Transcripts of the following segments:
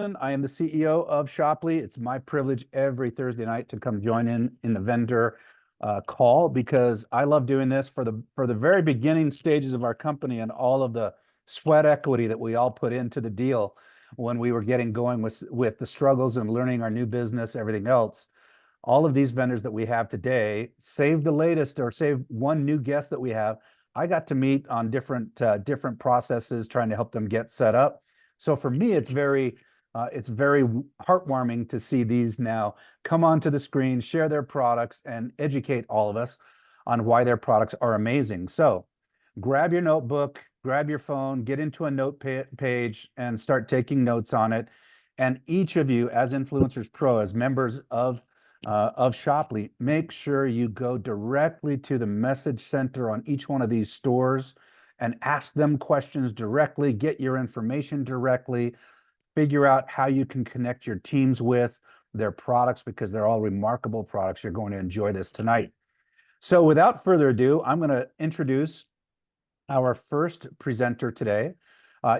I am the CEO of Shopley. It's my privilege every Thursday night to come join in the vendor call because I love doing this for the very beginning stages of our company and all of the sweat equity that we all put into the deal when we were getting going with the struggles and learning our new business, everything else. All of these vendors that we have today, save the latest or save one new guest that we have, I got to meet on different processes, trying to help them get set up. So for me, it's very heartwarming to see these now come onto the screen, share their products, and educate all of us on why their products are amazing. So grab your notebook, grab your phone, get into a note page, and start taking notes on it. And each of you, as Influencers Pro, as members of Shopley, make sure you go directly to the message center on each one of these stores and ask them questions directly, get your information directly, figure out how you can connect your teams with their products because they're all remarkable products. You're going to enjoy this tonight. So without further ado, I'm going to introduce our first presenter today.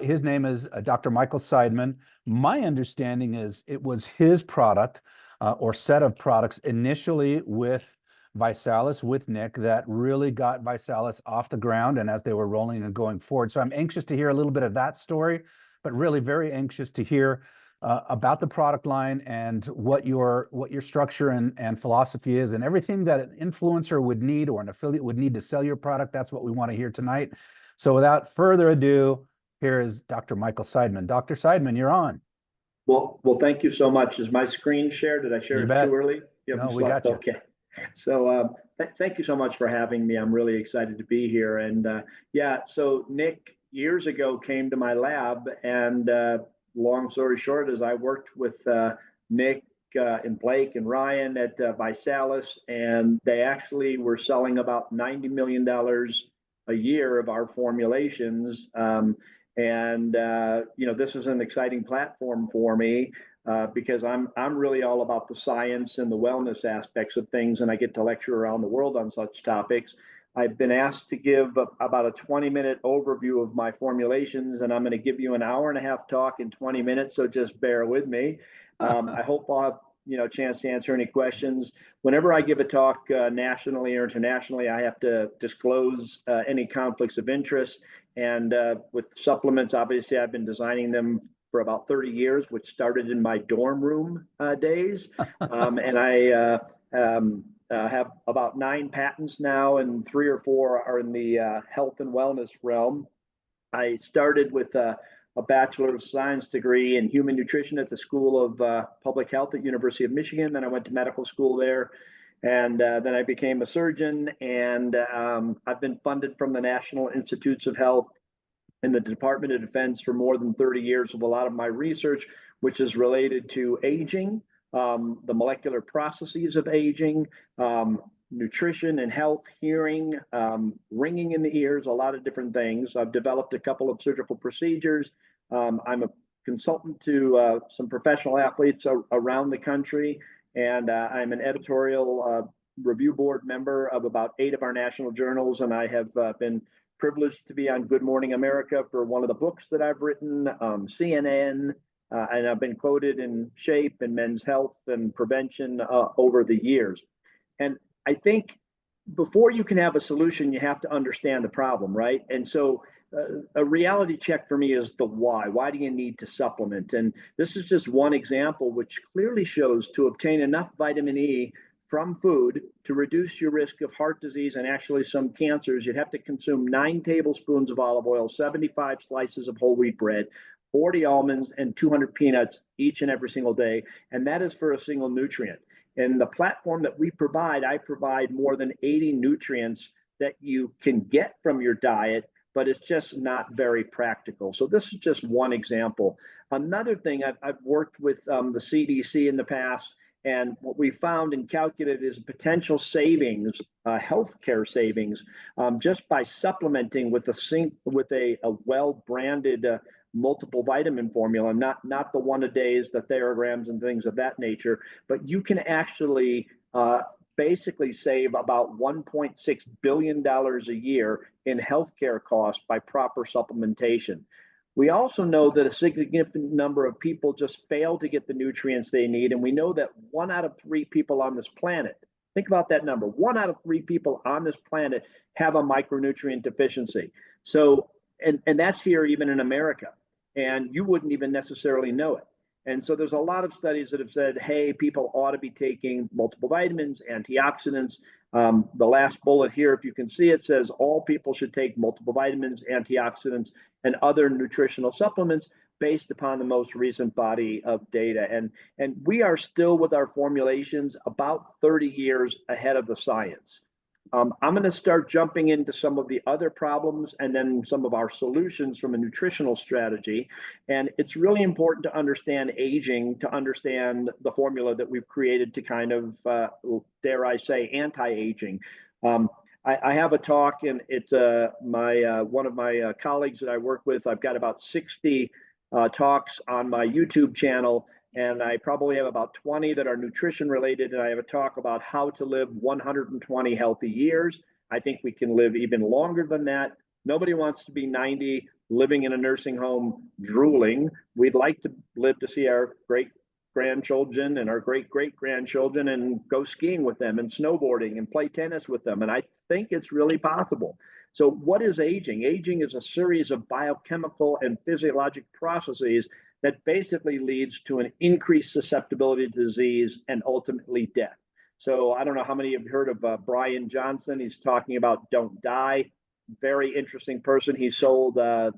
His name is Dr. Michael Seidman. My understanding is it was his product or set of products initially with ViSalus, with Nick, that really got ViSalus off the ground and as they were rolling and going forward. So I'm anxious to hear a little bit of that story, but really very anxious to hear about the product line and what your structure and philosophy is, and everything that an influencer would need or an affiliate would need to sell your product. That's what we want to hear tonight. So without further ado, here is Dr. Michael Seidman. Dr. Seidman, you're on. Well, thank you so much. Is my screen shared? Did I share it too early? No, we got you. Okay. So thank you so much for having me. I'm really excited to be here. And yeah, so Nick years ago came to my lab, and long story short is I worked with Nick and Blake and Ryan at ViSalus, and they actually were selling about $90 million a year of our formulations. This is an exciting platform for me because I'm really all about the science and the wellness aspects of things, and I get to lecture around the world on such topics. I've been asked to give about a 20-minute overview of my formulations, and I'm going to give you an hour and a half talk in 20 minutes, so just bear with me. I hope I'll have a chance to answer any questions. Whenever I give a talk nationally or internationally, I have to disclose any conflicts of interest. And with supplements, obviously, I've been designing them for about 30 years, which started in my dorm room days. And I have about 9 patents now, and 3 or 4 are in the health and wellness realm. I started with a Bachelor of Science degree in human nutrition at the School of Public Health at University of Michigan. Then I went to medical school there. And then I became a surgeon, and I've been funded from the National Institutes of Health and the Department of Defense for more than 30 years with a lot of my research, which is related to aging, the molecular processes of aging, nutrition and health, hearing, ringing in the ears, a lot of different things. I've developed a couple of surgical procedures. I'm a consultant to some professional athletes around the country, and I'm an editorial review board member of about 8 of our national journals, and I have been privileged to be on Good Morning America for one of the books that I've written, CNN, and I've been quoted in Shape and Men's Health and Prevention over the years. And I think before you can have a solution, you have to understand the problem, right? And so a reality check for me is the why. Why do you need to supplement? And this is just one example which clearly shows to obtain enough vitamin E from food to reduce your risk of heart disease and actually some cancers, you'd have to consume 9 tablespoons of olive oil, 75 slices of whole wheat bread, 40 almonds, and 200 peanuts each and every single day. And that is for a single nutrient. In the platform that we provide, I provide more than 80 nutrients that you can get from your diet, but it's just not very practical. So this is just one example. Another thing, I've worked with the CDC in the past, and what we found and calculated is potential savings, healthcare savings, just by supplementing with a well-branded multiple vitamin formula, not the one-a-days, the Therograms and things of that nature, but you can actually basically save about $1.6 billion a year in healthcare costs by proper supplementation. We also know that a significant number of people just fail to get the nutrients they need. And we know that 1 out of 3 people on this planet, think about that number, 1 out of 3 people on this planet have a micronutrient deficiency. So, and that's here even in America. And you wouldn't even necessarily know it. And so there's a lot of studies that have said, hey, people ought to be taking multiple vitamins, antioxidants. The last bullet here, if you can see it, says all people should take multiple vitamins, antioxidants, and other nutritional supplements based upon the most recent body of data. And we are still with our formulations about 30 years ahead of the science. I'm going to start jumping into some of the other problems and then some of our solutions from a nutritional strategy. And it's really important to understand aging, to understand the formula that we've created to kind of, dare I say, anti-aging. I have a talk, and it's one of my colleagues that I work with. I've got about 60 talks on my YouTube channel, and I probably have about 20 that are nutrition related. And I have a talk about how to live 120 healthy years. I think we can live even longer than that. Nobody wants to be 90 living in a nursing home drooling. We'd like to live to see our great grandchildren and our great great grandchildren and go skiing with them and snowboarding and play tennis with them. And I think it's really possible. So what is aging? Aging is a series of biochemical and physiologic processes that basically leads to an increased susceptibility to disease and ultimately death. So I don't know how many of you have heard of Brian Johnson. He's talking about don't die. Very interesting person. He sold, I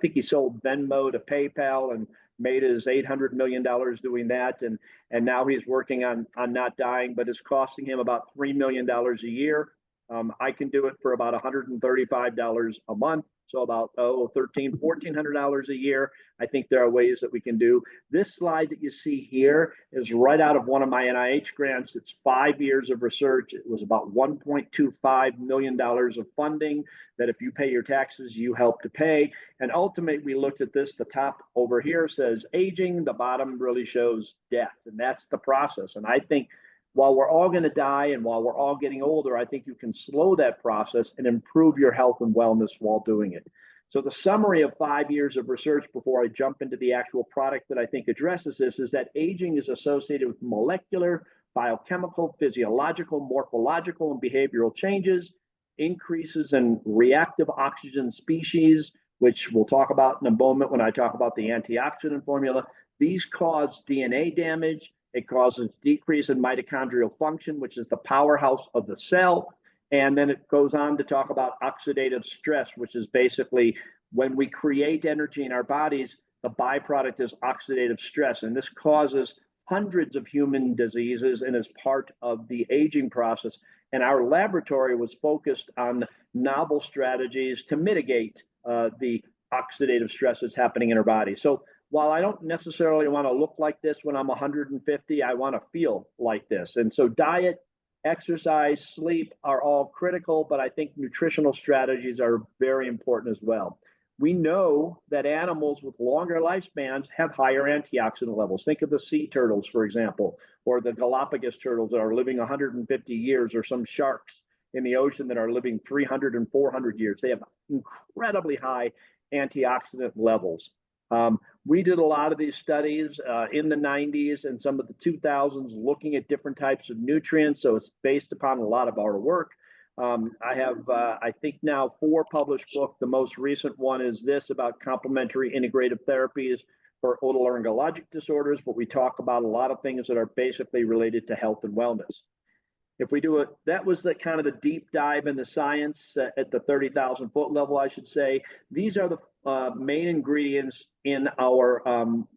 think he sold Venmo to PayPal and made his $800 million doing that. And now he's working on not dying, but it's costing him about $3 million a year. I can do it for about $135 a month. So about $1,400 a year. I think there are ways that we can do. This slide that you see here is right out of one of my NIH grants. It's 5 years of research. It was about $1.25 million of funding that if you pay your taxes, you help to pay. And ultimately, we looked at this. The top over here says aging. The bottom really shows death. And that's the process. And I think while we're all going to die and while we're all getting older, I think you can slow that process and improve your health and wellness while doing it. So the summary of 5 years of research before I jump into the actual product that I think addresses this is that aging is associated with molecular, biochemical, physiological, morphological, and behavioral changes, increases in reactive oxygen species, which we'll talk about in a moment when I talk about the antioxidant formula. These cause DNA damage. It causes decrease in mitochondrial function, which is the powerhouse of the cell. And then it goes on to talk about oxidative stress, which is basically when we create energy in our bodies, the byproduct is oxidative stress. And this causes hundreds of human diseases and is part of the aging process. And our laboratory was focused on novel strategies to mitigate the oxidative stress that's happening in our body. So while I don't necessarily want to look like this when I'm 150, I want to feel like this. And so diet, exercise, sleep are all critical, but I think nutritional strategies are very important as well. We know that animals with longer lifespans have higher antioxidant levels. Think of the sea turtles, for example, or the Galapagos turtles that are living 150 years, or some sharks in the ocean that are living 300 and 400 years. They have incredibly high antioxidant levels. We did a lot of these studies in the 90s and some of the 2000s looking at different types of nutrients. So it's based upon a lot of our work. I have, I think now 4 published books. The most recent one is this about complementary integrative therapies for otolaryngologic disorders, but we talk about a lot of things that are basically related to health and wellness. If we do it, that was the kind of the deep dive in the science at the 30,000 foot level, I should say. These are the main ingredients in our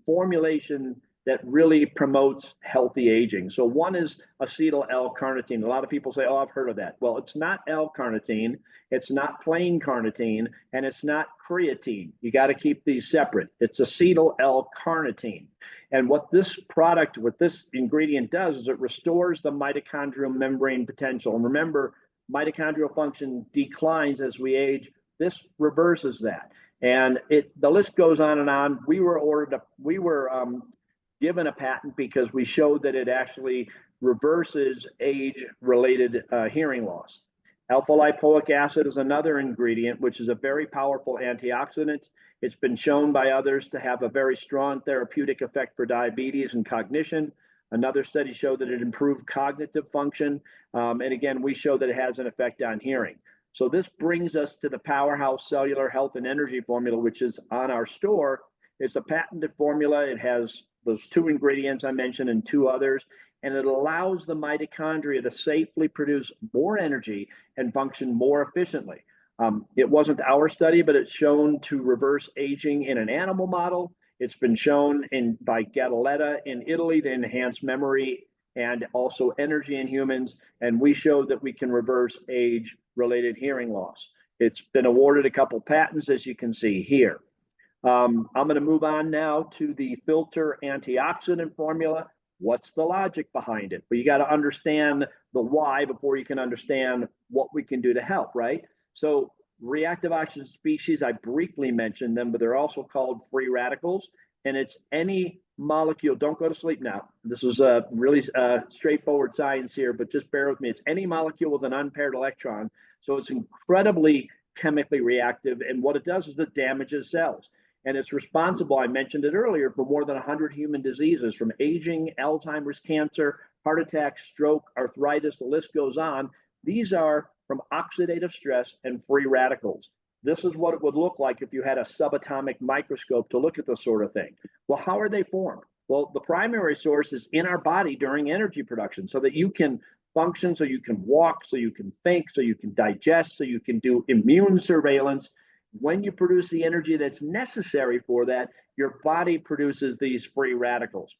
formulation that really promotes healthy aging. So one is acetyl L-carnitine. A lot of people say, oh, I've heard of that. Well, it's not L-carnitine, it's not plain carnitine, and it's not creatine. You got to keep these separate. It's acetyl L-carnitine. And what this product, what this ingredient does is it restores the mitochondrial membrane potential. And remember, mitochondrial function declines as we age. This reverses that. And the list goes on and on. We were given a patent because we showed that it actually reverses age-related hearing loss. Alpha lipoic acid is another ingredient, which is a very powerful antioxidant. It's been shown by others to have a very strong therapeutic effect for diabetes and cognition. Another study showed that it improved cognitive function. And again, we show that it has an effect on hearing. So this brings us to the Powerhouse Cellular Health and Energy Formula, which is on our store. It's a patented formula. It has those 2 ingredients I mentioned and 2 others, and it allows the mitochondria to safely produce more energy and function more efficiently. It wasn't our study, but it's shown to reverse aging in an animal model. It's been shown by Gattoletta in Italy to enhance memory and also energy in humans. And we showed that we can reverse age-related hearing loss. It's been awarded a couple patents, as you can see here. I'm going to move on now to the filter antioxidant formula. What's the logic behind it? But you got to understand the why before you can understand what we can do to help, right? So reactive oxygen species, I briefly mentioned them, but they're also called free radicals. And it's any molecule. Don't go to sleep now. This is a really straightforward science here, but just bear with me. It's any molecule with an unpaired electron. So it's incredibly chemically reactive. And what it does is it damages cells. And it's responsible, I mentioned it earlier, for more than 100 human diseases, from aging, Alzheimer's, cancer, heart attack, stroke, arthritis, the list goes on. These are from oxidative stress and free radicals. This is what it would look like if you had a subatomic microscope to look at this sort of thing. Well, how are they formed? Well, the primary source is in our body during energy production, so that you can function, so you can walk, so you can think, so you can digest, so you can do immune surveillance. When you produce the energy that's necessary for that, your body produces these free radicals.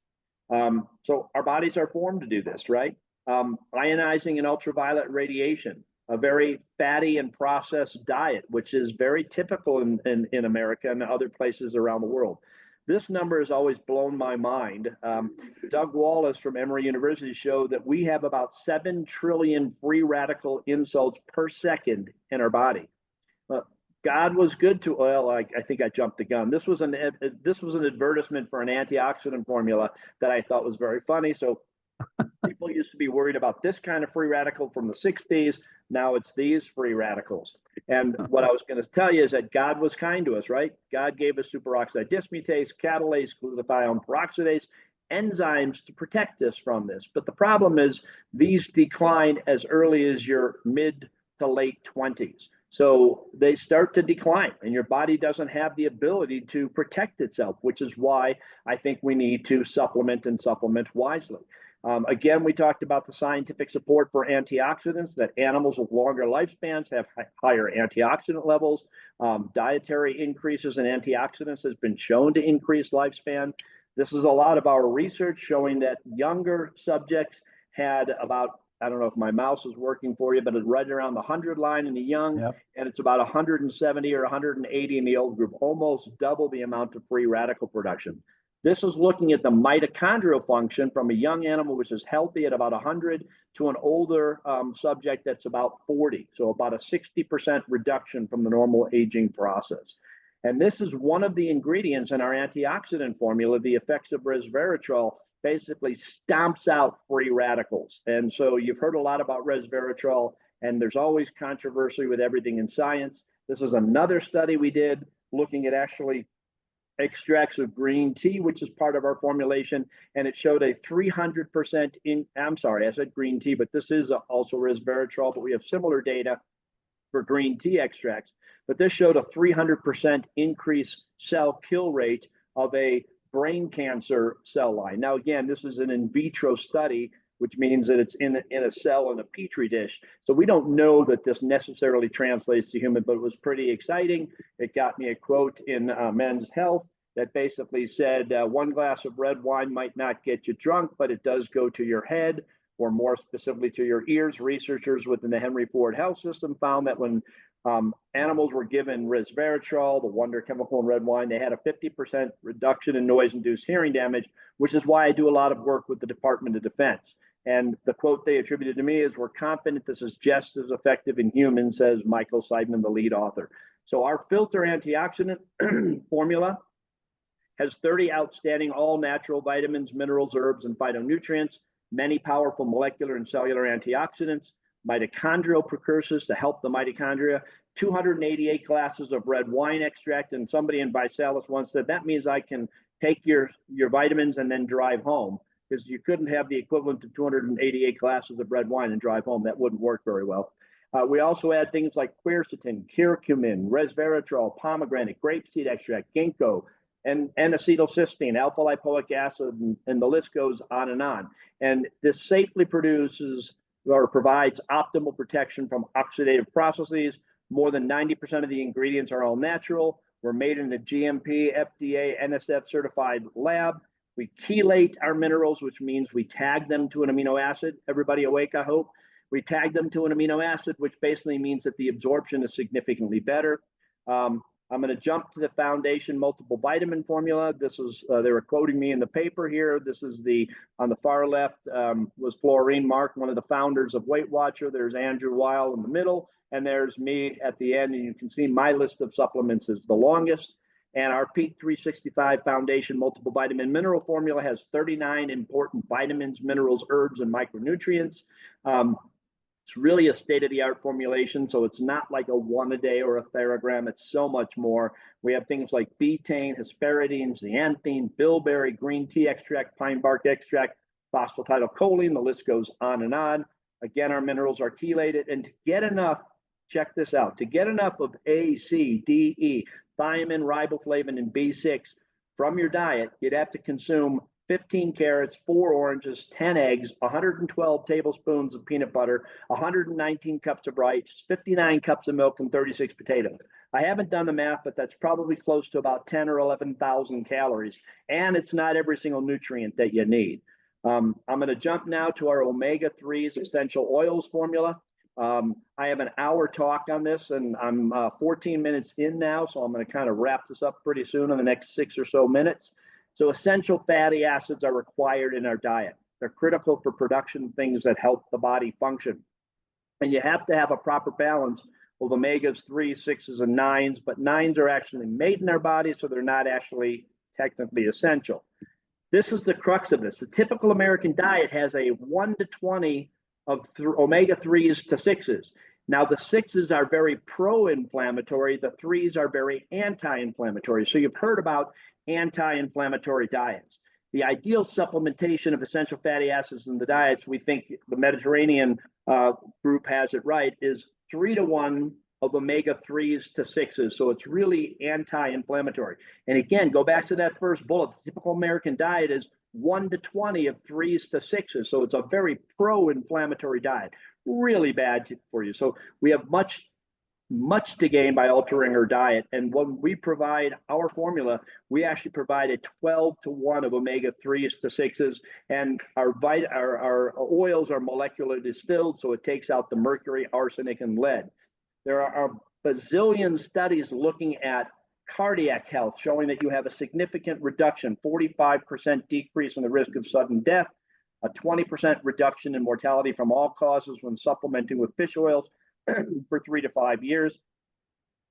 So our bodies are formed to do this, right? Ionizing and ultraviolet radiation, a very fatty and processed diet, which is very typical in America and other places around the world. This number has always blown my mind. Doug Wallace from Emory University showed that we have about 7 trillion free radical insults per second in our body. God was good to oil. I think I jumped the gun. This was an advertisement for an antioxidant formula that I thought was very funny. So people used to be worried about this kind of free radical from the 60s. Now it's these free radicals. And what I was going to tell you is that God was kind to us, right? God gave us superoxide dismutase, catalase, glutathione peroxidase, enzymes to protect us from this. But the problem is these decline as early as your mid to late 20s. So they start to decline, and your body doesn't have the ability to protect itself, which is why I think we need to supplement and supplement wisely. Again, we talked about the scientific support for antioxidants, that animals with longer lifespans have higher antioxidant levels. Dietary increases in antioxidants has been shown to increase lifespan. This is a lot of our research showing that younger subjects had about, I don't know if my mouse is working for you, but it's right around the 100 line in the young, yep. And it's about 170 or 180 in the old group, almost double the amount of free radical production. This is looking at the mitochondrial function from a young animal, which is healthy at about 100, to an older subject that's about 40. So about a 60% reduction from the normal aging process. And this is one of the ingredients in our antioxidant formula. The effects of resveratrol basically stomps out free radicals. And so you've heard a lot about resveratrol, and there's always controversy with everything in science. This is another study we did looking at actually extracts of green tea, which is part of our formulation, and it showed a 300% I'm sorry, I said green tea, but this is also resveratrol, but we have similar data for green tea extracts. But this showed a 300% increase cell kill rate of a brain cancer cell line. Now, again, this is an in vitro study, which means that it's in a cell in a petri dish. So we don't know that this necessarily translates to human, but it was pretty exciting. It got me a quote in Men's Health that basically said, 1 glass of red wine might not get you drunk, but it does go to your head, or more specifically to your ears. Researchers within the Henry Ford Health System found that when animals were given resveratrol, the wonder chemical in red wine, they had a 50% reduction in noise-induced hearing damage, which is why I do a lot of work with the Department of Defense. And the quote they attributed to me is, "We're confident this is just as effective in humans," says Michael Seidman, the lead author. So our filter antioxidant formula has 30 outstanding all-natural vitamins, minerals, herbs, and phytonutrients, many powerful molecular and cellular antioxidants, mitochondrial precursors to help the mitochondria, 288 glasses of red wine extract. And somebody in Bisalis once said, that means I can take your vitamins and then drive home, because you couldn't have the equivalent of 288 glasses of red wine and drive home. That wouldn't work very well. We also add things like quercetin, curcumin, resveratrol, pomegranate, grapeseed extract, ginkgo, and acetylcysteine, alpha lipoic acid, and the list goes on. And this safely produces or provides optimal protection from oxidative processes. More than 90% of the ingredients are all natural. We're made in a GMP, FDA, NSF certified lab. We chelate our minerals, which means we tag them to an amino acid. Everybody awake, I hope. We tag them to an amino acid, which basically means that the absorption is significantly better. I'm going to jump to the Foundation multiple vitamin formula. This is, they were quoting me in the paper here. This is on the far left was Florine Mark, one of the founders of Weight Watcher. There's Andrew Weil in the middle, and there's me at the end. And you can see my list of supplements is the longest. And our Peak 365 Foundation multiple vitamin mineral formula has 39 important vitamins, minerals, herbs, and micronutrients. It's really a state-of-the-art formulation, so it's not like a one a day or a Theragram. It's so much more. We have things like betaine, hesperidine, zeanthine, bilberry, green tea extract, pine bark extract, phosphatidylcholine. The list goes on and on. Again, our minerals are chelated, and to get enough, check this out, to get enough of A, C, D, E, thiamine, riboflavin, and B6 from your diet, you'd have to consume 15 carrots, 4 oranges, 10 eggs, 112 tablespoons of peanut butter, 119 cups of rice, 59 cups of milk, and 36 potatoes. I haven't done the math, but that's probably close to about 10 or 11,000 calories. And it's not every single nutrient that you need. I'm going to jump now to our omega-3s essential oils formula. I have an hour talk on this, and I'm 14 minutes in now, so I'm going to kind of wrap this up pretty soon in the next 6 or so minutes. So essential fatty acids are required in our diet. They're critical for production of things that help the body function. And you have to have a proper balance of omegas 3, 6s, and 9s, but 9s are actually made in our body, so they're not actually technically essential. This is the crux of this. The typical American diet has a 1 to 20 of omega 3s to 6s. Now, the 6s are very pro-inflammatory. The 3s are very anti-inflammatory. So you've heard about anti-inflammatory diets. The ideal supplementation of essential fatty acids in the diets, we think the Mediterranean group has it right, is 3 to 1 of omega-3s to 6s. So it's really anti-inflammatory. And again, go back to that first bullet. The typical American diet is 1 to 20 of 3s to 6s. So it's a very pro-inflammatory diet. Really bad for you. So we have much to gain by altering our diet. And when we provide our formula, we actually provide a 12 to 1 of omega-3s to 6s. And our oils are molecularly distilled, so it takes out the mercury, arsenic, and lead. There are a bazillion studies looking at cardiac health, showing that you have a significant reduction, 45% decrease in the risk of sudden death, a 20% reduction in mortality from all causes when supplementing with fish oils for 3 to 5 years.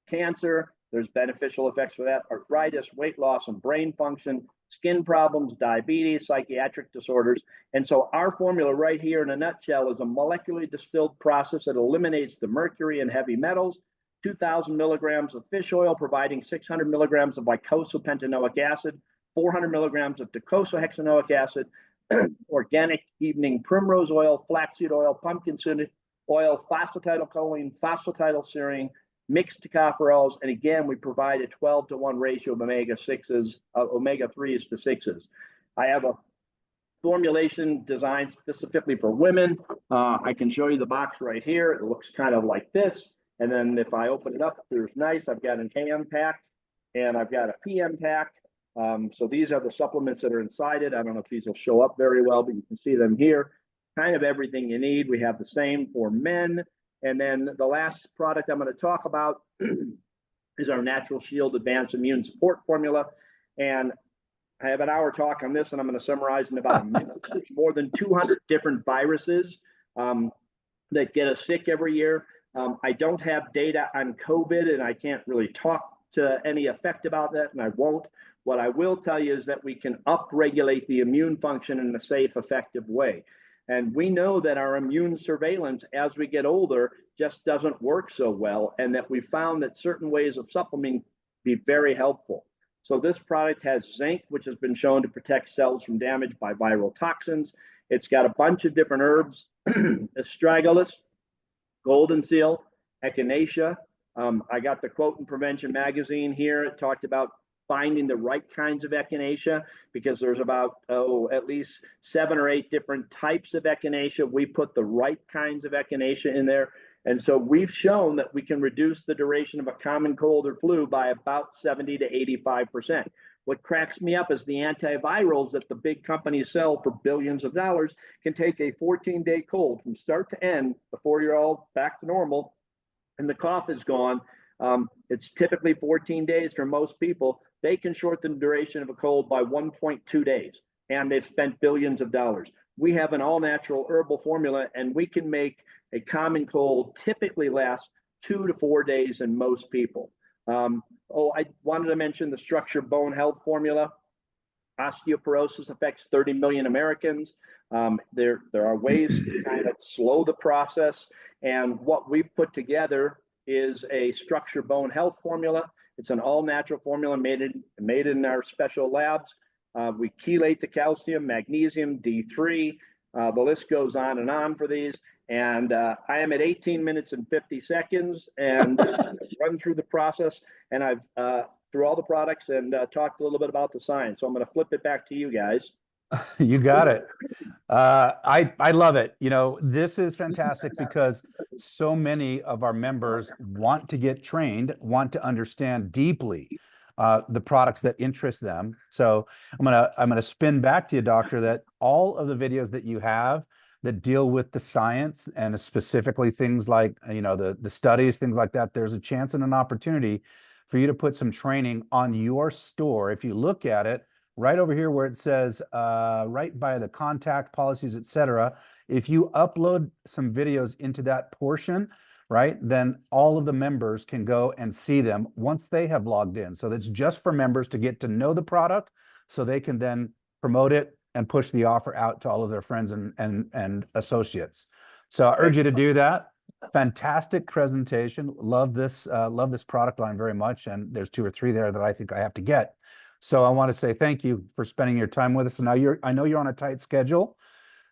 Cancer, there's beneficial effects for that. Arthritis, weight loss, and brain function, skin problems, diabetes, psychiatric disorders. And so our formula right here in a nutshell is a molecularly distilled process that eliminates the mercury and heavy metals, 2,000 milligrams of fish oil, providing 600 milligrams of eicosapentaenoic acid, 400 milligrams of docosahexaenoic acid, organic evening primrose oil, flaxseed oil, pumpkin seed oil, phosphatidylcholine, phosphatidylserine, mixed tocopherols, and again, we provide a 12 to 1 ratio of omega-6s, omega-3s to 6s. I have a formulation designed specifically for women. I can show you the box right here. It looks kind of like this. And then if I open it up, there's nice. I've got an AM pack and I've got a PM pack. So these are the supplements that are inside it. I don't know if these will show up very well, but you can see them here. Kind of everything you need. We have the same for men. And then the last product I'm going to talk about is our Natural Shield Advanced Immune Support Formula. And I have an hour talk on this, and I'm going to summarize in about a minute. There's more than 200 different viruses that get us sick every year. I don't have data on COVID, and I can't really talk to any effect about that, and I won't. What I will tell you is that we can upregulate the immune function in a safe, effective way. And we know that our immune surveillance as we get older just doesn't work so well, and that we found that certain ways of supplementing be very helpful. So this product has zinc, which has been shown to protect cells from damage by viral toxins. It's got a bunch of different herbs, astragalus, golden seal, echinacea. I got the Quote in Prevention magazine here. It talked about finding the right kinds of echinacea, because there's about, at least 7 or 8 different types of echinacea. We put the right kinds of echinacea in there. And so we've shown that we can reduce the duration of a common cold or flu by about 70 to 85%. What cracks me up is the antivirals that the big companies sell for billions of dollars can take a 14-day cold from start to end before you're all back to normal and the cough is gone. It's typically 14 days for most people. They can shorten the duration of a cold by 1.2 days, and they've spent billions of dollars. We have an all-natural herbal formula, and we can make a common cold typically last 2 to 4 days in most people. I wanted to mention the Structure Bone Health formula. Osteoporosis affects 30 million Americans. There are ways to kind of slow the process, and what we've put together is a Structure Bone Health formula. It's an all-natural formula made in our special labs. We chelate the calcium, magnesium, D3. The list goes on and on for these. And I am at 18 minutes and 50 seconds and run through the process. And I've through all the products and talked a little bit about the science. So I'm going to flip it back to you guys. You got it. I love it. You know, this is fantastic because so many of our members want to get trained, want to understand deeply the products that interest them. So I'm gonna spin back to you, doctor, that all of the videos that you have that deal with the science and specifically things like, you know, the studies, things like that, there's a chance and an opportunity for you to put some training on your store. If you look at it, right over here where it says right by the contact policies, etc. If you upload some videos into that portion, right, then all of the members can go and see them once they have logged in. So that's just for members to get to know the product so they can then promote it and push the offer out to all of their friends and associates. So I urge you to do that. Fantastic presentation. Love this product line very much. And there's 2 or 3 there that I think I have to get. So I want to say thank you for spending your time with us. Now I know you're on a tight schedule,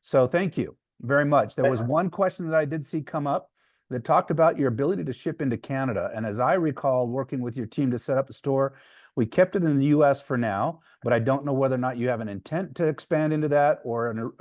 so thank you very much. There was one question that I did see come up that talked about your ability to ship into Canada. And as I recall, working with your team to set up the store, we kept it in the US for now, but I don't know whether or not you have an intent to expand into that or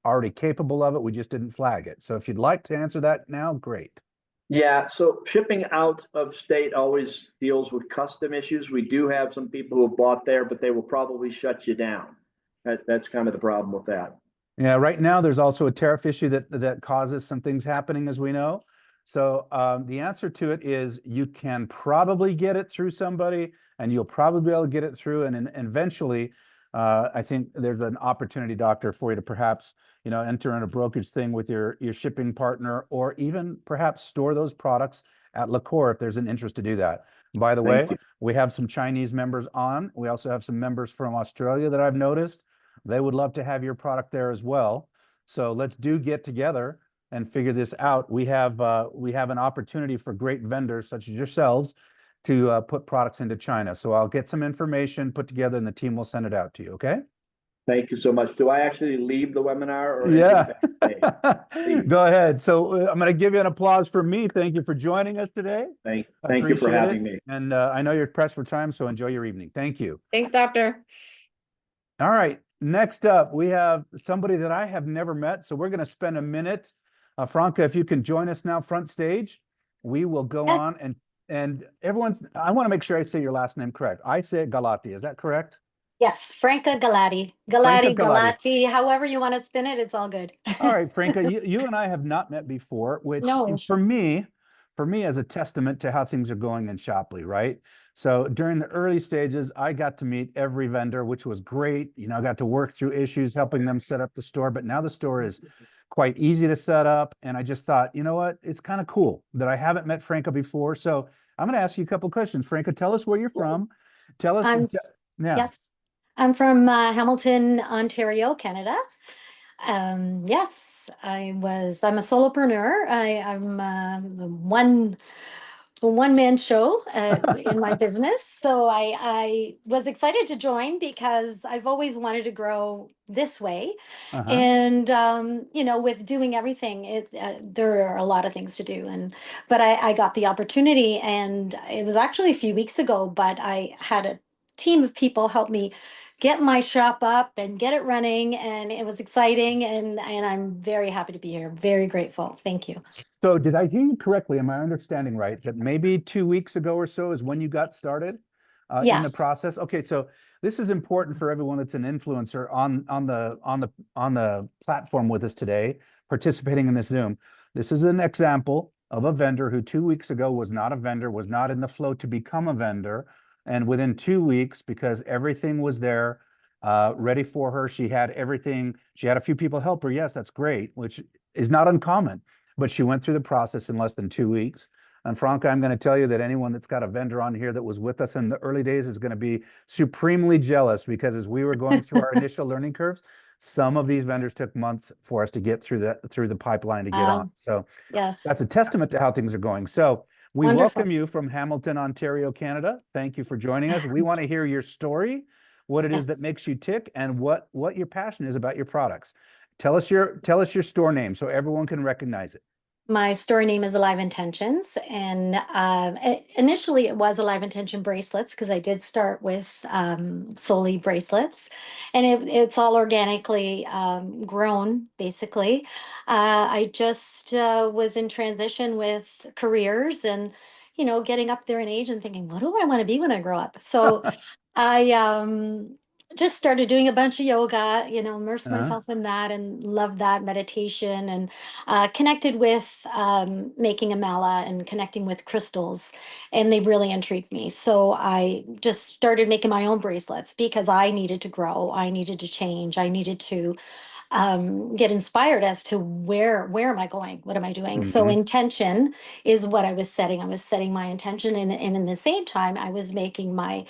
already capable of it. We just didn't flag it. So if you'd like to answer that now, great. Yeah, so shipping out of state always deals with custom issues. We do have some people who have bought there, but they will probably shut you down. That's kind of the problem with that. Yeah, right now there's also a tariff issue that causes some things happening, as we know. So the answer to it is you can probably get it through somebody, and you'll probably be able to get it through, and eventually, I think there's an opportunity, doctor, for you to perhaps, you know, enter in a brokerage thing with your shipping partner, or even perhaps store those products at LaCour if there's an interest to do that. By the way, we have some Chinese members on. We also have some members from Australia that I've noticed. They would love to have your product there as well. So let's get together and figure this out. We have an opportunity for great vendors such as yourselves to put products into China. So I'll get some information put together and the team will send it out to you. Okay. Thank you so much. Do I actually leave the webinar? Or yeah. Go ahead. So I'm going to give you an applause for me. Thank you for joining us today. Thank you for having me. And I know you're pressed for time, so enjoy your evening. Thank you. Thanks, doctor. All right. Next up, we have somebody that I have never met. So we're going to spend a minute. Franca, if you can join us now front stage, we will go on and everyone's, I want to make sure I say your last name correct. I say it Galati. Is that correct? Yes, Franca Galati. Galati, however you want to spin it, it's all good. All right, Franca, you and I have not met before, which for me as a testament to how things are going in Shopley, right? So during the early stages, I got to meet every vendor, which was great. You know, I got to work through issues, helping them set up the store, but now the store is quite easy to set up. And I just thought, you know what, it's kind of cool that I haven't met Franca before. So I'm going to ask you a couple of questions. Franca, tell us where you're from. Tell us. Yes, I'm from Hamilton, Ontario, Canada. Yes, I'm a solopreneur. I'm a one-man show in my business. So I was excited to join because I've always wanted to grow this way. Uh-huh. And with doing everything, there are a lot of things to do. But I got the opportunity, and it was actually a few weeks ago, but I had a team of people help me get my shop up and get it running, and it was exciting, and I'm very happy to be here. Very grateful. Thank you. So did I hear you correctly? Am I understanding right that maybe 2 weeks ago or so is when you got started in the Yes. process? Okay, so this is important for everyone that's an influencer on the platform with us today, participating in this Zoom. This is an example of a vendor who 2 weeks ago was not a vendor, was not in the flow to become a vendor. And within 2 weeks, because everything was there, ready for her, she had everything. She had a few people help her. Yes, that's great, which is not uncommon. But she went through the process in less than 2 weeks. And Franca, I'm going to tell you that anyone that's got a vendor on here that was with us in the early days is going to be supremely jealous, because as we were going through our initial learning curves, some of these vendors took months for us to get through the pipeline to get on. So Yes. that's a testament to how things are going. So we Wonderful. welcome you from Hamilton, Ontario, Canada. Thank you for joining us. We want to hear your story, what it is that makes Yes. you tick, and what your passion is about your products. Tell us your store name so everyone can recognize it. My store name is Alive Intentions, and initially it was Alive Intention Bracelets because I did start with solely bracelets, and it's all organically grown, basically. I just was in transition with careers, and getting up there in age and thinking, what do I want to be when I grow up? So I just started doing a bunch of yoga, immersed Uh-huh. myself in that and loved that meditation, and connected with making a mala and connecting with crystals, and they really intrigued me. So I just started making my own bracelets because I needed to grow, I needed to change, I needed to get inspired as to where am I going, what am I doing. So Mhm. intention is what I was setting. I was setting my intention, and in the same time I was making my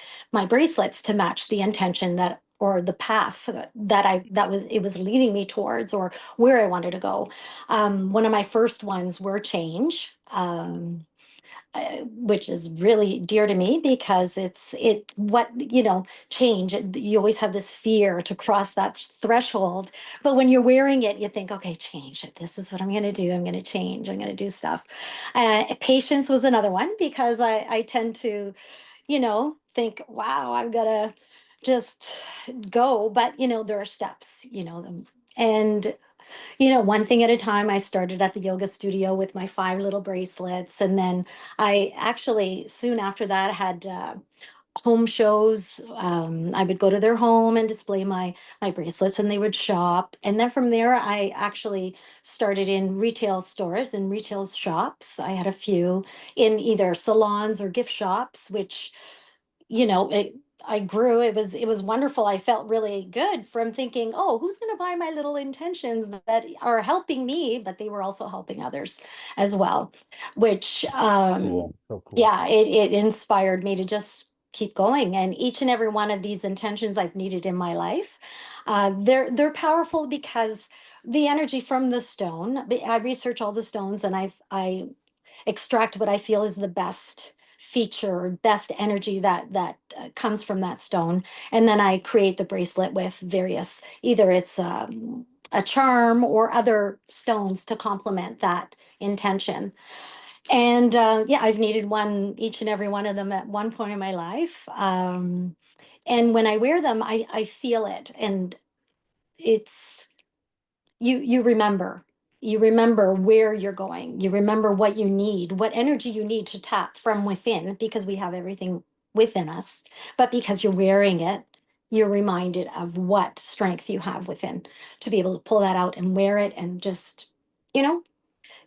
bracelets to match the intention that, or the path that it was leading me towards, or where I wanted to go. One of my first ones were change. Which is really dear to me because change. You always have this fear to cross that threshold, but when you're wearing it, you think, okay, change it. This is what I'm going to do. I'm going to change. I'm going to do stuff. Patience was another one because I tend to, think, wow, I'm gonna just go, but there are steps, and one thing at a time. I started at the yoga studio with my 5 little bracelets, and then I actually soon after that had home shows. I would go to their home and display my bracelets, and they would shop. And then from there, I actually started in retail stores and retail shops. I had a few in either salons or gift shops, which I grew. It was wonderful. I felt really good from thinking, oh, who's going to buy my little intentions that are helping me, but they were also helping others as well, which Cool. So cool. yeah, it inspired me to just keep going. And each and every one of these intentions I've needed in my life, they're powerful because the energy from the stone. I research all the stones, and I extract what I feel is the best feature or best energy that comes from that stone, and then I create the bracelet with various, either it's a charm or other stones to complement that intention. And yeah, I've needed one, each and every one of them at one point in my life. And when I wear them, I feel it, and it's you remember. You remember where you're going. You remember what you need, what energy you need to tap from within, because we have everything within us. But because you're wearing it, you're reminded of what strength you have within to be able to pull that out and wear it and just, you know,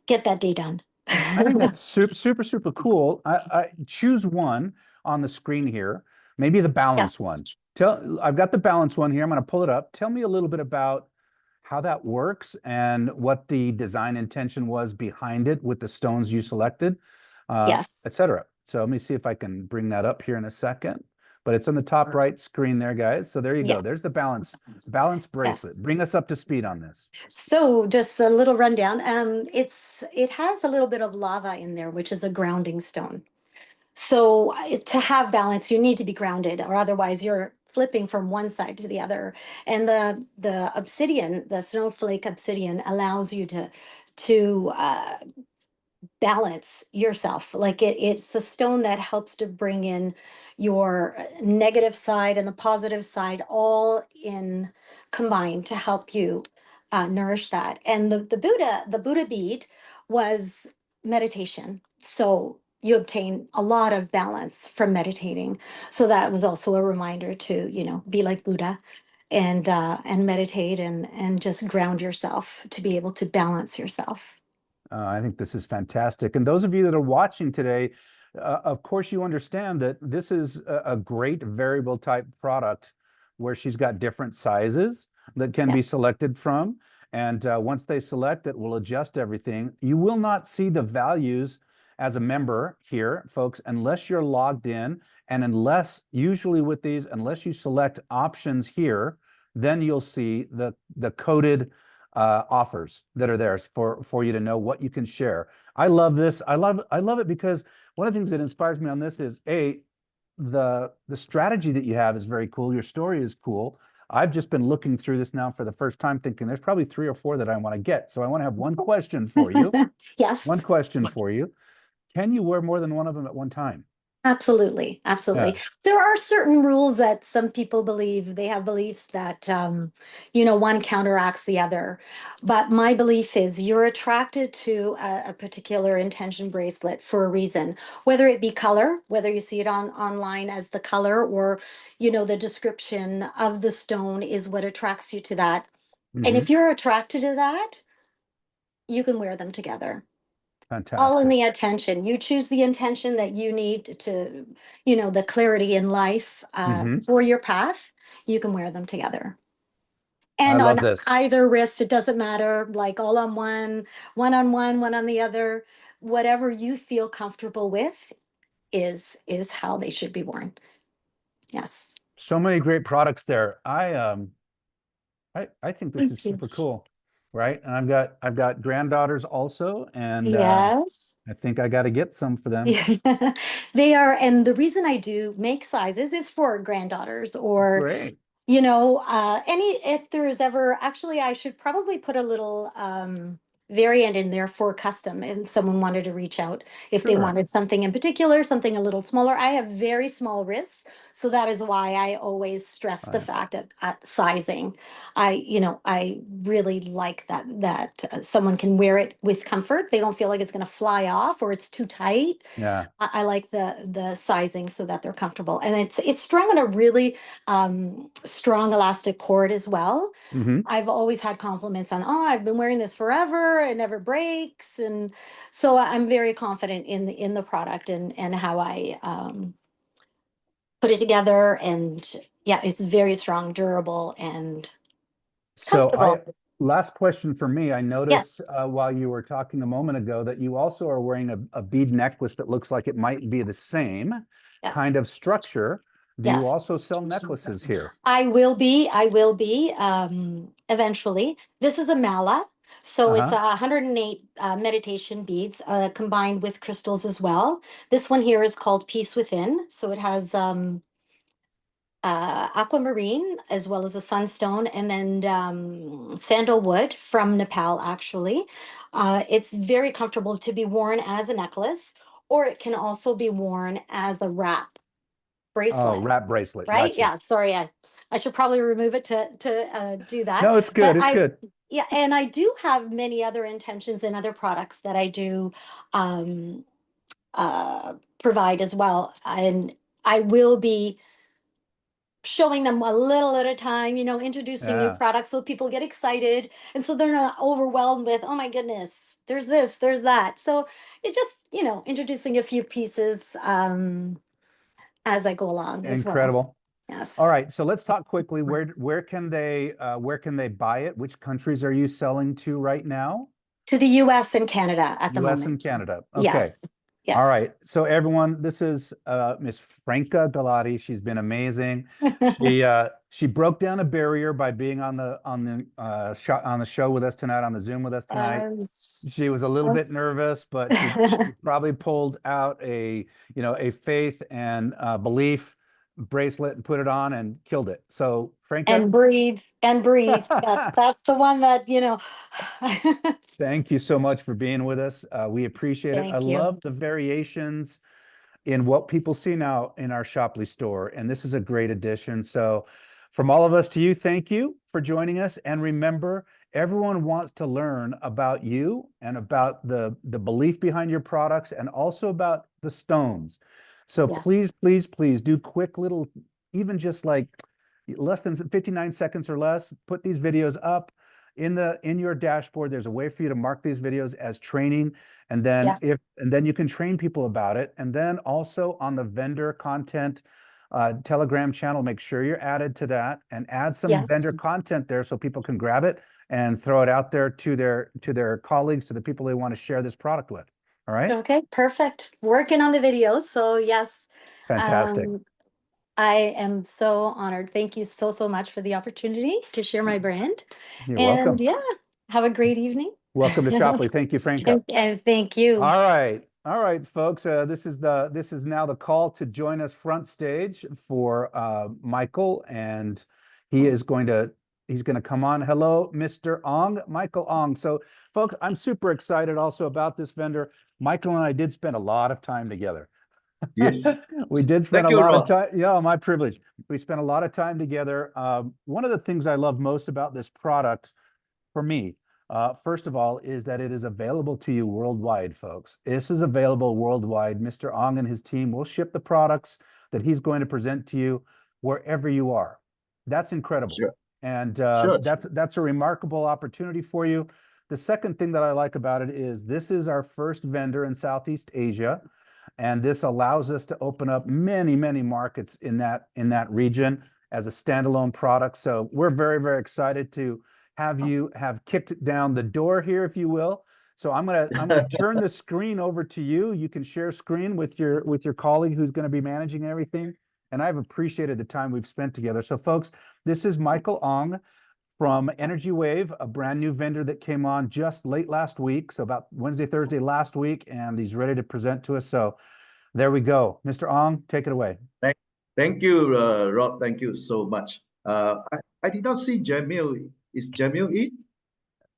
get that day done. I think that's super, super, super cool. I choose one on the screen here, maybe the balance Yes. one. I've got the balance one here. I'm going to pull it up. Tell me a little bit about how that works and what the design intention was behind it with the stones you selected, et Yes. cetera. So let me see if I can bring that up here in a second. but it's on the top right screen there, guys. So there you go. There's the Yes. balance bracelet. Yes. Bring us up to speed on this. So just a little rundown. It has a little bit of lava in there, which is a grounding stone. So to have balance, you need to be grounded, or otherwise you're flipping from one side to the other. And the obsidian, the snowflake obsidian, allows you to balance yourself. Like it's the stone that helps to bring in your negative side and the positive side all in combined to help you nourish that. And the Buddha bead was meditation. So you obtain a lot of balance from meditating. So that was also a reminder to, be like Buddha and meditate and just ground yourself to be able to balance yourself. I think this is fantastic. And those of you that are watching today, of course, you understand that this is a great variable type product where she's got different sizes that can be Yes. selected from. And once they select it, will adjust everything. You will not see the values as a member here, folks, unless you're logged in. And usually with these, unless you select options here, then you'll see the coded offers that are there for you to know what you can share. I love this. I love it because one of the things that inspires me on this is the strategy that you have is very cool. Your story is cool. I've just been looking through this now for the first time, thinking there's probably 3 or 4 that I want to get. So I want to have one question for you. Yes. One question for you. Can you wear more than one of them at one time? Absolutely, absolutely. Yeah. There are certain rules that some people believe. They have beliefs that one counteracts the other. But my belief is you're attracted to a particular intention bracelet for a reason, whether it be color, whether you see it online as the color, or the description of the stone is what attracts you to that. And Mhm. if you're attracted to that, you can wear them together. All in Fantastic. the attention. You choose the intention that you need to, the clarity in life Mhm. for your path. You can wear them together. I And love on this. either wrist, it doesn't matter, like all on one on the other. Whatever you feel comfortable with is how they should be worn. Yes. So many great products there. I think this is Thank you. super cool, right? And I've got granddaughters also, and Yes. I think I got to get some for them. Yeah. They are, and the reason I do make sizes is for granddaughters or Great. any if there's ever actually I should probably put a little variant in there for custom and someone wanted to reach out if they Sure. wanted something in particular, something a little smaller. I have very small wrists, so that is why I always stress the I, fact of sizing. I really like that someone can wear it with comfort. They don't feel like it's going to fly off or it's too tight. yeah. I like the sizing so that they're comfortable, and it's strung on a really strong elastic cord as well. Hmm. I've always had compliments on, oh, I've been wearing this forever, it never breaks, and so I'm very confident in the product and how I put it together, and yeah, it's very strong, durable, and So comfortable. last question for me. I noticed Yes, while you were talking a moment ago that you also are wearing a bead necklace that looks like it might be the same kind of yes, structure. Do you yes. also sell necklaces here? I will be eventually. This is a mala. So it's Uh-huh. 108 meditation beads combined with crystals as well. This one here is called Peace Within. So it has aquamarine as well as a sunstone and then sandalwood from Nepal, actually. It's very comfortable to be worn as a necklace, or it can also be worn as a wrap Oh, bracelet. wrap bracelet. Right? Gotcha. Yeah, sorry, I should probably remove it to do that. No, it's But good. It's good. yeah, and I do have many other intentions and other products that I do um, provide as well, and I will be showing them a little at a time. Introducing new Yeah. products so people get excited, and so they're not overwhelmed with, oh my goodness, there's this, there's that. So it just introducing a few pieces as I go along as well. Incredible. All Yes. right, so let's talk quickly. Where can they buy it? Which countries are you selling to right now? To the US and Canada at the US and moment. Canada. Okay. Yes. Yes. All right. So everyone, this is Miss Franca Galati. She's been amazing. She broke down a barrier by being on the show with us tonight, on the Zoom with us tonight. She was a little bit nervous, but she probably pulled out a faith and belief bracelet and put it on and killed it. So Franca, and breathe. That's the one that, thank you so much for being with us. We appreciate it. I Thank you. love the variations in what people see now in our Shopley store, and this is a great addition. So from all of us to you, thank you for joining us. And remember, everyone wants to learn about you and about the belief behind your products and also about the stones. So Yes. please do quick little, even just like less than 59 seconds or less, put these videos up in your dashboard. There's a way for you to mark these videos as training, and then Yes. then you can train people about it. And then also on the vendor content Telegram channel, make sure you're added to that and add some Yes. vendor content there so people can grab it and throw it out there to their colleagues, to the people they want to share this product with. All right. Okay, perfect. Working on the videos. So yes. Fantastic. I am so honored. Thank you so much for the opportunity to share my brand. You're And welcome. yeah, have a great evening. Welcome to Shopley. Thank you, Franca. And thank you. All right, folks. This is now the call to join us front stage for Michael, and he's going to come on. Hello, Mr. Ong, Michael Ong. So, folks, I'm super excited also about this vendor. Michael and I did spend a lot of time together. Yes. We did spend Thank a you, lot Rob. of time. Yeah, my privilege. We spent a lot of time together. One of the things I love most about this product, for me, first of all, is that it is available to you worldwide, folks. This is available worldwide. Mr. Ong and his team will ship the products that he's going to present to you wherever you are. That's incredible. Sure. And Sure. that's a remarkable opportunity for you. The second thing that I like about it is this is our first vendor in Southeast Asia, and this allows us to open up many markets in that region as a standalone product. So we're very excited to have you kicked down the door here, if you will. So I'm gonna turn the screen over to you. You can share screen with your colleague who's going to be managing everything. And I've appreciated the time we've spent together. So folks, this is Michael Ong from Energy Wave, a brand new vendor that came on just late last week. So about Wednesday, Thursday last week, and he's ready to present to us. So there we go. Mr. Ong, take it away. Thank you, Rob. Thank you so much. I did not see Jamil. Is Jamil in?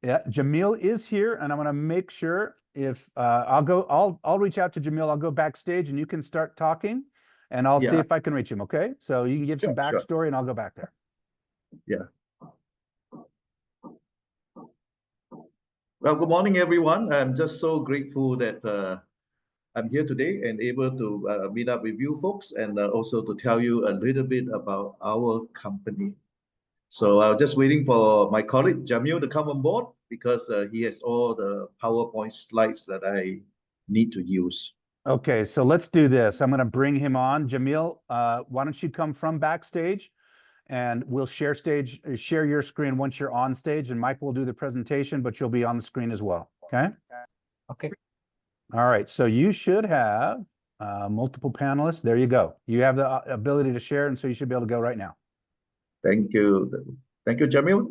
Yeah, Jamil is here, and I'm going to make sure if I'll reach out to Jamil. I'll go backstage, and you can start talking, and I'll see if I can reach him. Okay, so you can give some backstory, and I'll go back there. Yeah. Well, good morning, everyone. I'm just so grateful that I'm here today and able to meet up with you folks, and also to tell you a little bit about our company. So I was just waiting for my colleague Jamil to come on board because he has all the PowerPoint slides that I need to use. Okay, so let's do this. I'm going to bring him on. Jamil, why don't you come from backstage, and we'll share your screen once you're on stage, and Mike will do the presentation, but you'll be on the screen as well. Okay? Okay. All right, so you should have multiple panelists. There you go. You have the ability to share, and so you should be able to go right now. Thank you. Thank you, Jamil.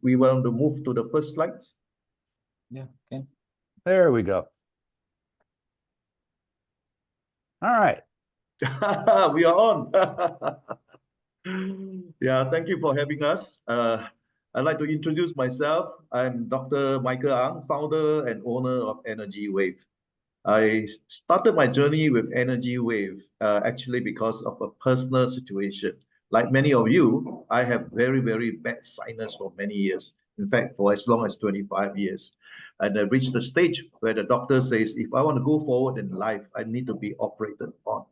We want to move to the first slides. Yeah, okay. There we go. All right. We are on. Yeah, thank you for having us. I'd like to introduce myself. I'm Dr. Michael Ang, founder and owner of Energy Wave. I started my journey with Energy Wave actually because of a personal situation. Like many of you, I have very bad sinus for many years. In fact, for as long as 25 years. And I reached the stage where the doctor says, if I want to go forward in life, I need to be operated on.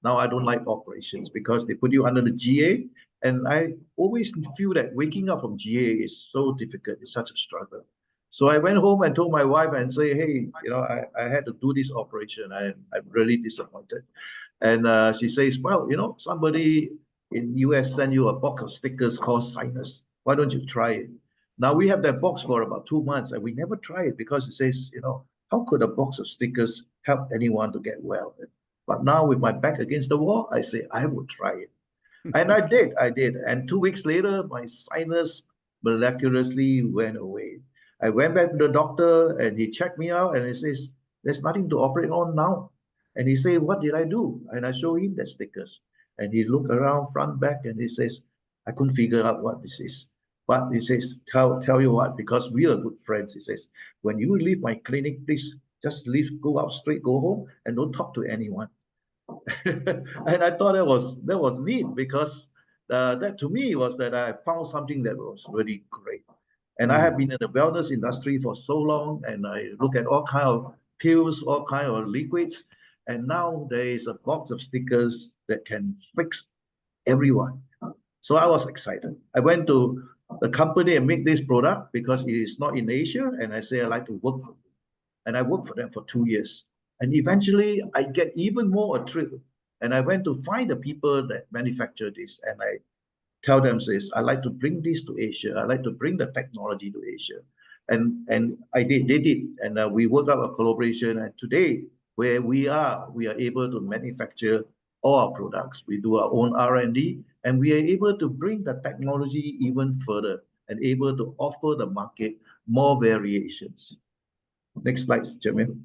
Now, I don't like operations because they put you under the GA. And I always feel that waking up from GA is so difficult. It's such a struggle. So I went home and told my wife and say, hey, I had to do this operation. I'm really disappointed. And she says, well, somebody in US sent you a box of stickers called Sinus. Why don't you try it? Now we have that box for about 2 months and we never try it because it says, how could a box of stickers help anyone to get well? But now with my back against the wall, I say I would try it. And I did. And 2 weeks later, my sinus miraculously went away. I went back to the doctor and he checked me out and he says, there's nothing to operate on now. And he said, what did I do? And I show him the stickers. And he looked around front, back, and he says, I couldn't figure out what this is. But he says, tell you what, because we are good friends, he says, when you leave my clinic, please just leave, go out straight, go home, and don't talk to anyone. And I thought that was neat, because that to me was that I found something that was really great. And I have been in the wellness industry for so long, and I look at all kind of pills, all kind of liquids, and now there is a box of stickers that can fix everyone. So I was excited. I went to the company and make this product because it is not in Asia, and I say I like to work for them. And I worked for them for 2 years. And eventually I get even more a trip. And I went to find the people that manufacture this, and I tell them, says, I like to bring this to Asia. I like to bring the technology to Asia. And they did. And we worked out a collaboration. And today, where we are able to manufacture all our products. We do our own R&D, and we are able to bring the technology even further and able to offer the market more variations. Next slide, Jamil.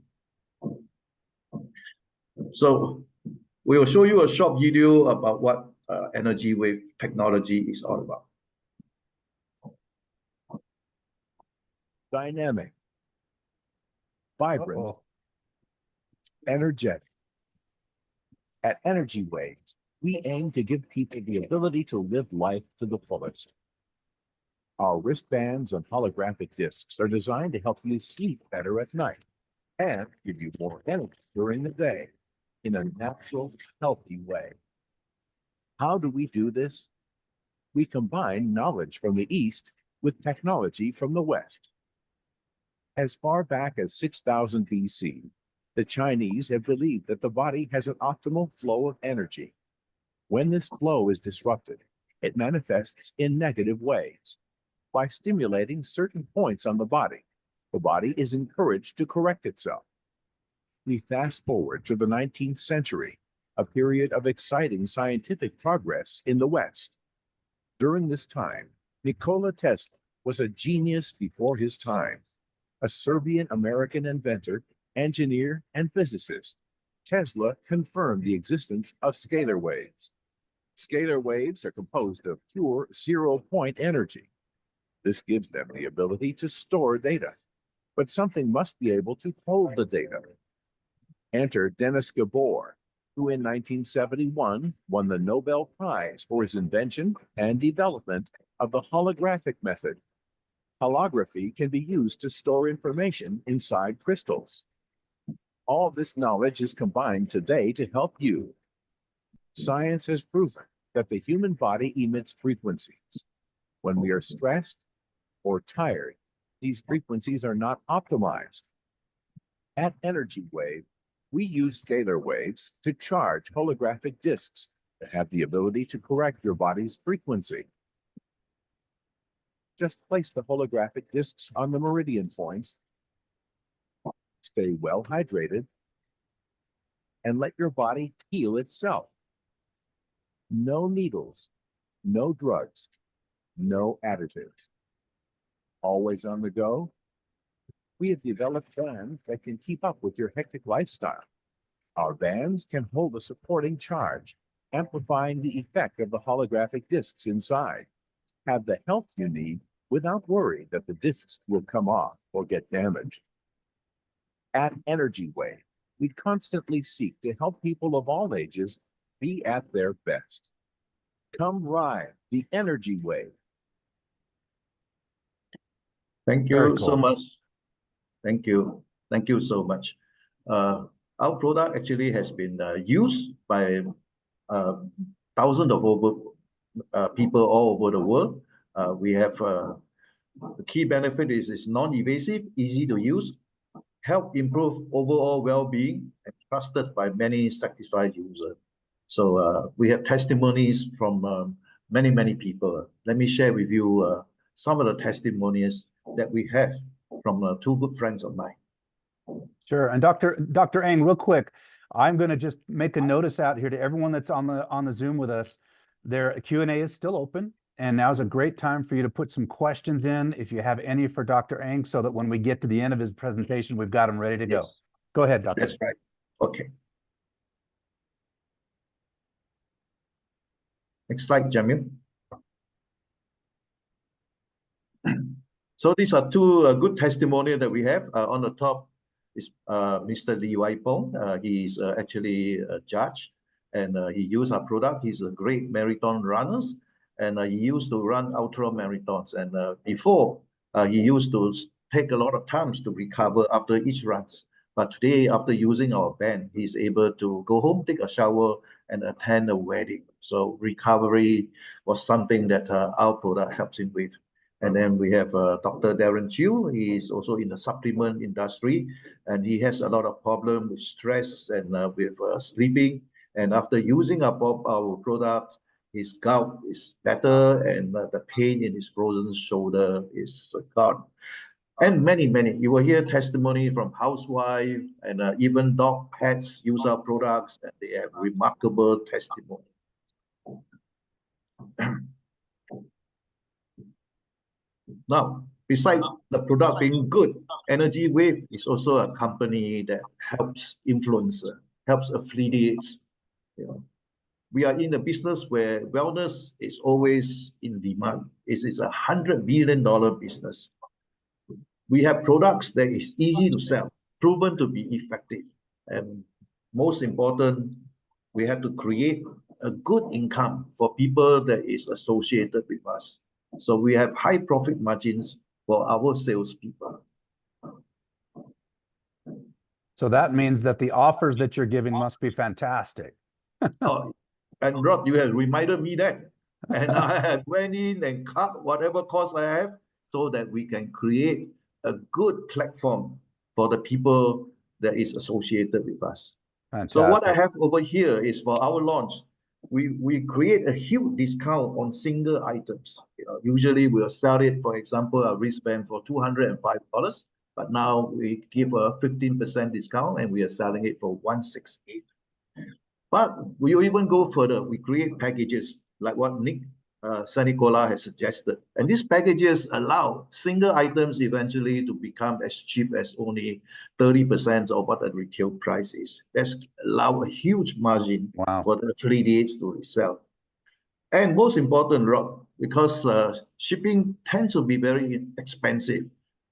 So we will show you a short video about what energy wave technology is all about. Dynamic, vibrant, energetic. At Energy Waves, we aim to give people the ability to live life to the fullest. Our wristbands and holographic discs are designed to help you sleep better at night and give you more energy during the day in a natural, healthy way. How do we do this? We combine knowledge from the East with technology from the West. As far back as 6000 BC, the Chinese have believed that the body has an optimal flow of energy. When this flow is disrupted, it manifests in negative ways. By stimulating certain points on the body is encouraged to correct itself. We fast forward to the 19th century, a period of exciting scientific progress in the West. During this time, Nikola Tesla was a genius before his time. A Serbian-American inventor, engineer, and physicist, Tesla confirmed the existence of scalar waves. Scalar waves are composed of pure zero-point energy. This gives them the ability to store data, but something must be able to hold the data. Enter Denis Gabor, who in 1971 won the Nobel Prize for his invention and development of the holographic method. Holography can be used to store information inside crystals. All this knowledge is combined today to help you. Science has proven that the human body emits frequencies. When we are stressed or tired, these frequencies are not optimized. At Energy Wave, we use scalar waves to charge holographic discs that have the ability to correct your body's frequency. Just place the holographic discs on the meridian points, stay well hydrated, and let your body heal itself. No needles, no drugs, no additives. Always on the go? We have developed bands that can keep up with your hectic lifestyle. Our bands can hold a supporting charge, amplifying the effect of the holographic discs inside. Have the health you need without worry that the discs will come off or get damaged. At Energy Wave, we constantly seek to help people of all ages be at their best. Come ride the Energy Wave. Thank Very you so cool. much. Thank you. Thank you so much. Our product actually has been used by thousands of people all over the world. We have the key benefit is it's non-invasive, easy to use, help improve overall well-being, and trusted by many satisfied users. So we have testimonies from many people. Let me share with you some of the testimonies that we have from two good friends of mine. Sure. And Dr. Eng, real quick, I'm going to just make a notice out here to everyone that's on the Zoom with us. Their Q&A is still open, and now's a great time for you to put some questions in if you have any for Dr. Eng, so that when we get to the end of his presentation, we've got them ready to go. Yes, Go ahead, Doctor. that's right. Okay. Next slide, Jamil. So these are two good testimonials that we have. On the top is Mr. Lee Wai Pong. He's actually a judge, and he used our product. He's a great marathon runner, and he used to run ultra marathons. And before, he used to take a lot of times to recover after each runs. But today, after using our band, he's able to go home, take a shower, and attend a wedding. So recovery was something that our product helps him with. And then we have Dr. Darren Chiu. He's also in the supplement industry, and he has a lot of problem with stress and with sleeping. And after using our product, his gout is better, and the pain in his frozen shoulder is gone. And many. You will hear testimony from housewife and even dog pets use our products, and they have remarkable testimony. Now, besides the product being good, Energy Wave is also a company that helps influencer, helps affiliates. You know, we are in a business where wellness is always in demand. It's a $100 billion business. We have products that is easy to sell, proven to be effective, and most important, we have to create a good income for people that is associated with us. So we have high profit margins for our salespeople. So that means that the offers that you're giving must be fantastic. Oh, and Rod, you have reminded me that. And I had went in and cut whatever cost I have so that we can create a good platform for the people that is associated with us. Fantastic. So what I have over here is for our launch. We create a huge discount on single items. You know, usually we'll sell it, for example, a wristband for $205, but now we give a 15% discount and we are selling it for $168. But we even go further. We create packages like what Nick Sanicola has suggested. And these packages allow single items eventually to become as cheap as only 30% of what the retail price is. That's allow a huge margin for the affiliates to resell. And most important, Rob, because shipping tends to be very expensive.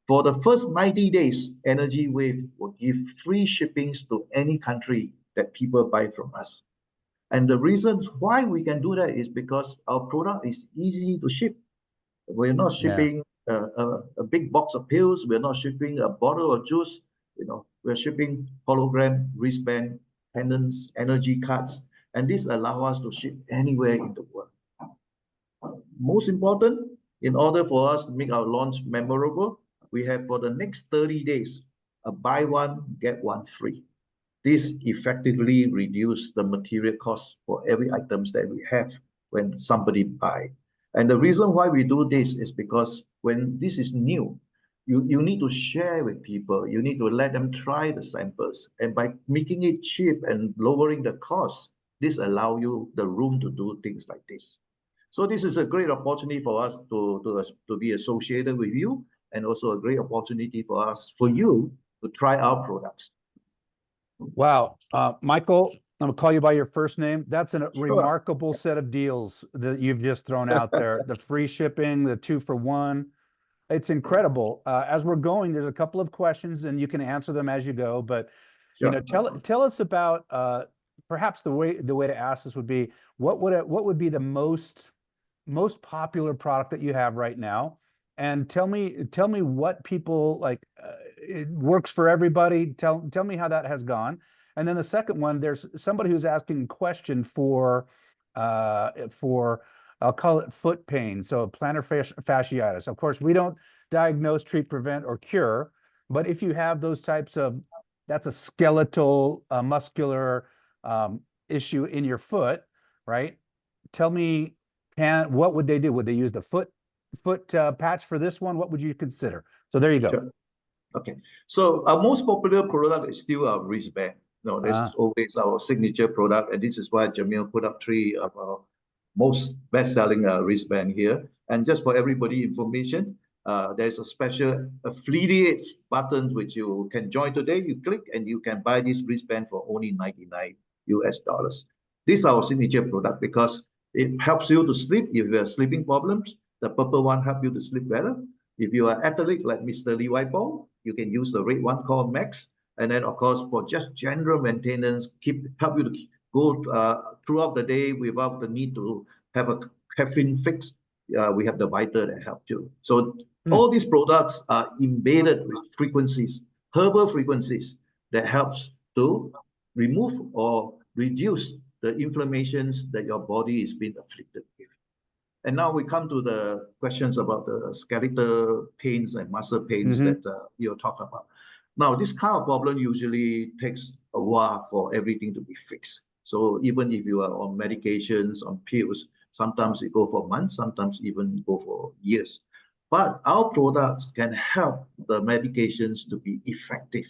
For the first 90 days, Energy Wave will give free shippings to any country that people buy from us. And the reasons why we can do that is because our product is easy to ship. We're not shipping a big box of pills. We're not shipping a bottle of juice. You know, we're shipping hologram, wristband, pendants, energy cards, and this allows us to ship anywhere in the world. Most important, in order for us to make our launch memorable, we have for the next 30 days, a buy one, get one free. This effectively reduces the material cost for every items that we have when somebody buy. And the reason why we do this is because when this is new, you need to share with people. You need to let them try the samples. And by making it cheap and lowering the cost, this allows you the room to do things like this. So this is a great opportunity for us to be associated with you, and also a great opportunity for you to try our products. Wow. Michael, I'm gonna call you by your first name. That's a remarkable set of deals that you've just thrown out there. The free shipping, the 2-for-1. It's incredible. As we're going, there's a couple of questions and you can answer them as you go, but you know, tell us about perhaps the way to ask this would be, what would be the most popular product that you have right now? And tell me what people like. It works for everybody. Tell me how that has gone. And then the second one, there's somebody who's asking a question for I'll call it foot pain, so plantar fasciitis. Of course, we don't diagnose, treat, prevent, or cure, but if you have those types of, that's a skeletal, muscular issue in your foot, right? Tell me, what would they do? Would they use the foot patch for this one? What would you consider? So there you go. Sure. Okay. So our most popular product is still our wristband. No, this is always our signature product, and this is why Jamil put up 3 of our most best-selling wristband here. And just for everybody information, there's a special affiliate button which you can join today. You click and you can buy this wristband for only $99 US. This is our signature product because it helps you to sleep if you have sleeping problems. The purple one helps you to sleep better. If you are athlete like Mr. Lee Wai-Pong, you can use the red one called Max. And then, of course, for just general maintenance, help you to go throughout the day without the need to have a caffeine fix. We have the Vital that helps you. So all these products are embedded with frequencies, herbal frequencies that helps to remove or reduce the inflammations that your body is being afflicted with. And now we come to the questions about the skeletal pains and muscle pains that you talk about. Now, this kind of problem usually takes a while for everything to be fixed. So even if you are on medications, on pills, sometimes it go for months, sometimes even go for years. But our products can help the medications to be effective.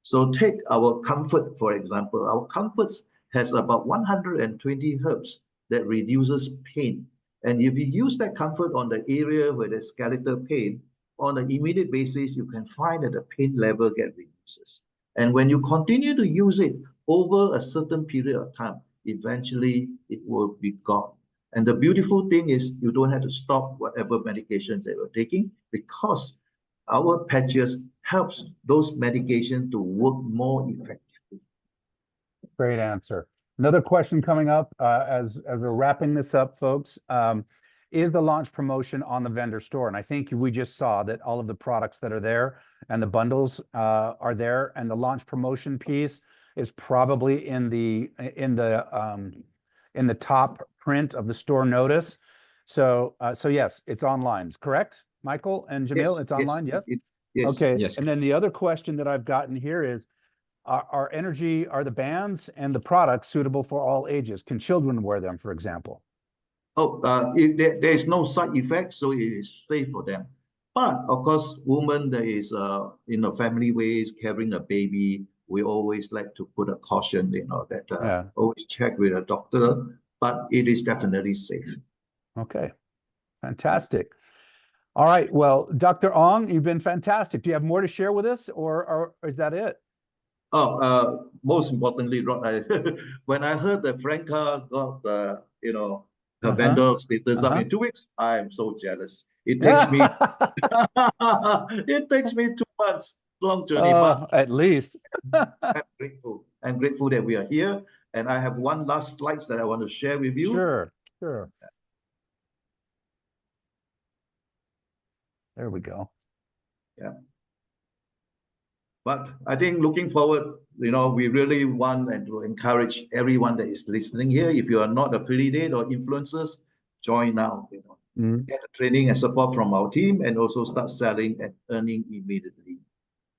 So take our Comfort, for example. Our Comfort has about 120 herbs that reduces pain. And if you use that Comfort on the area where there's skeletal pain, on an immediate basis, you can find that the pain level gets reduces. And when you continue to use it over a certain period of time, eventually it will be gone. And the beautiful thing is you don't have to stop whatever medications that you're taking because our patches helps those medications to work more effectively. Great answer. Another question coming up as we're wrapping this up, folks. Is the launch promotion on the vendor store? And I think we just saw that all of the products that are there and the bundles are there, and the launch promotion piece is probably in the top print of the store notice. So yes, it's online, correct, Michael and Jamil? Yes, it's online, yes? Yes. Okay. Yes. And then the other question that I've gotten here is, are the bands and the products suitable for all ages? Can children wear them, for example? Oh, there is no side effect, so it is safe for them. But of course, women that is family ways carrying a baby, we always like to put a caution, that always check with a doctor. But it is definitely safe. Okay, fantastic. All right, well, Dr. Ong, you've been fantastic. Do you have more to share with us, or is that it? Oh, most importantly, Rod, when I heard that Franca got her vendor status up in 2 weeks, I am so jealous. It takes me it takes me 2 months, long journey, but at least. I'm grateful. I'm grateful that we are here, and I have one last slide that I want to share with you. Sure. There we go. Yeah. But I think looking forward, we really want and to encourage everyone that is listening here. If you are not affiliated or influencers, join now. Get the training and support from our team, and also start selling and earning immediately.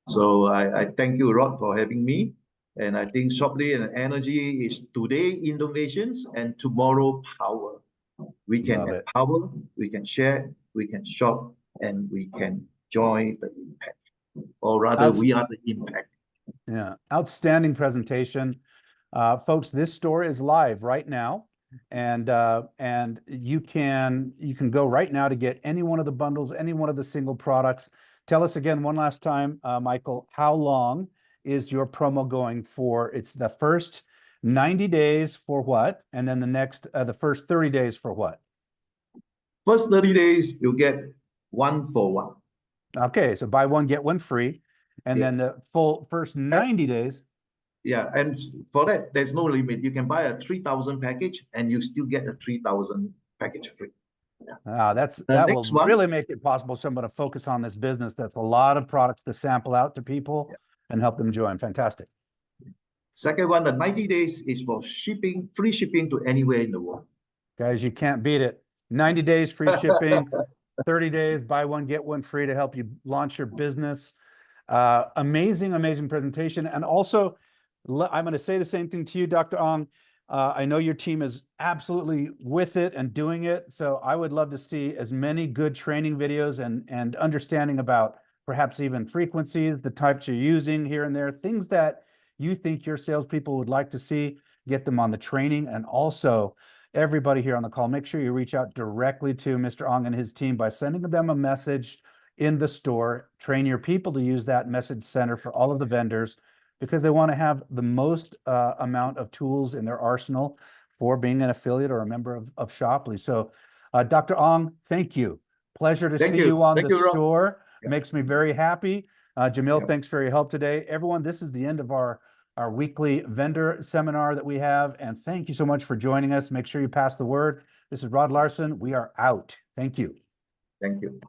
So I thank you, Rod, for having me. And I think Shoply and Energy is today innovations and tomorrow power. We can empower, we can share, we can shop, and we can join the impact. Or rather, we are the impact. Yeah, outstanding presentation. Folks, this store is live right now, and you can go right now to get any one of the bundles, any one of the single products. Tell us again one last time, Michael, how long is your promo going for? It's the first 90 days for what? And then the first 30 days for what? First 30 days, you get 1 for 1. Okay, so buy one, get one free. And then the full first 90 days. Yeah, and for that, there's no limit. You can buy a 3,000 package and you still get a 3,000 package free. Yeah. That will really make it possible for someone to focus on this business. That's a lot of products to sample out to people and help them join. Fantastic. Second one, the 90 days is for shipping, free shipping to anywhere in the world. Guys, you can't beat it. 90 days free shipping, 30 days, buy one, get one free to help you launch your business. Amazing presentation. And also, I'm going to say the same thing to you, Dr. Ong. I know your team is absolutely with it and doing it. So I would love to see as many good training videos and understanding about perhaps even frequencies, the types you're using here and there, things that you think your salespeople would like to see, get them on the training. And also, everybody here on the call, make sure you reach out directly to Mr. Ong and his team by sending them a message in the store. Train your people to use that message center for all of the vendors, because they want to have the most amount of tools in their arsenal for being an affiliate or a member of Shopley. So, Dr. Ong, thank you. Pleasure to Thank see you. you on Thank the you, Rob. store. Yeah. Makes me very happy. Jamil, Yeah. thanks for your help today. Everyone, this is the end of our weekly vendor seminar that we have. And thank you so much for joining us. Make sure you pass the word. This is Rod Larson. We are out. Thank you. Thank you.